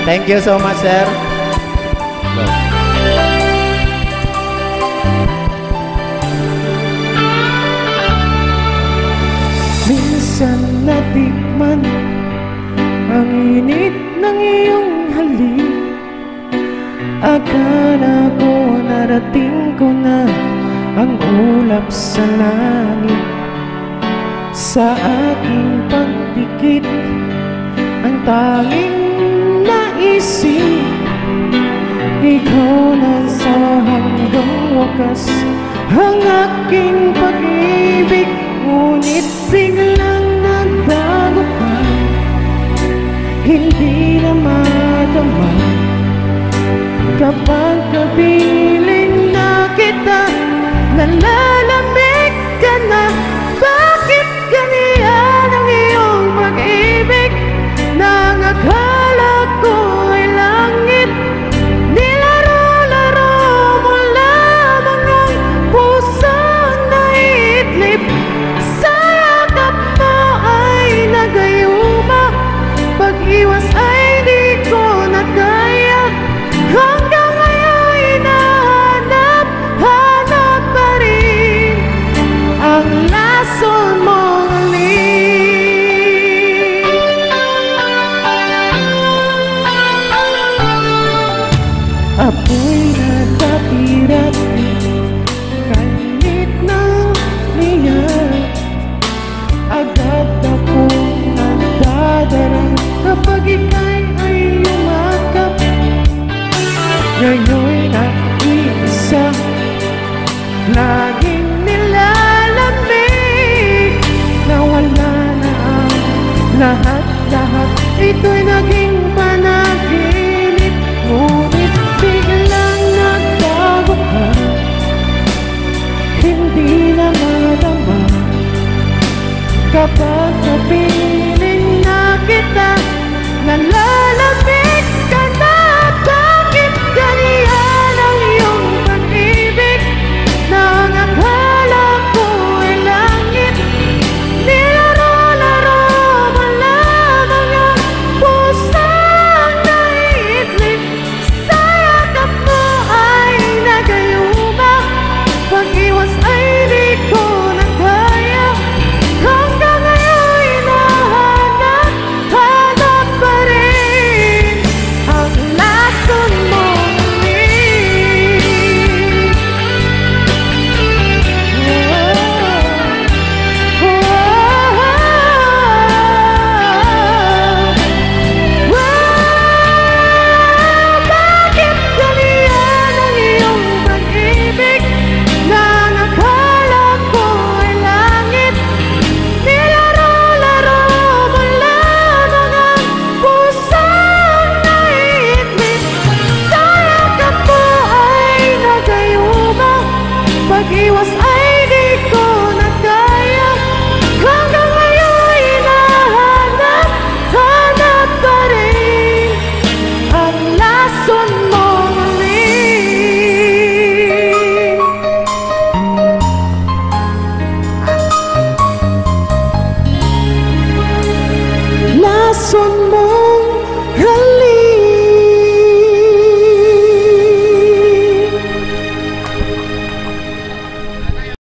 Thank you so much, sir. Minsan natikman ang init ng iyong halik. Akala ko narating ko na ang ulap sa langit. Sa aking pagdikit ang tanging naisip, ikaw na sa hanggang wakas ang aking pag-ibig. Ngunit biglang nagbago ka, hindi na madama. Kapag kapiling na kita, nalalamig ka na. Bakit ganyan ang iyong pag-ibig? Nang akala ko ay langit, nilaro-laro mo lamang ang pusong naiidlip. Sa yakap mo ay nagayuma, pag-iwas ay di ko na kaya. Hanggang ngayon hanap pa rin ang laso mong halik. Apoy na tatirat, kainit ng niya. Agad akong nagdadarang kapag ika'y ay yumakap. Ngayon'y nag-iisa, laging nilalamig. Nawala na ang lahat-lahat, ito'y naging panaginip. Ngunit biglang nagbago ka, hindi na madama. Kapag napiling na kita,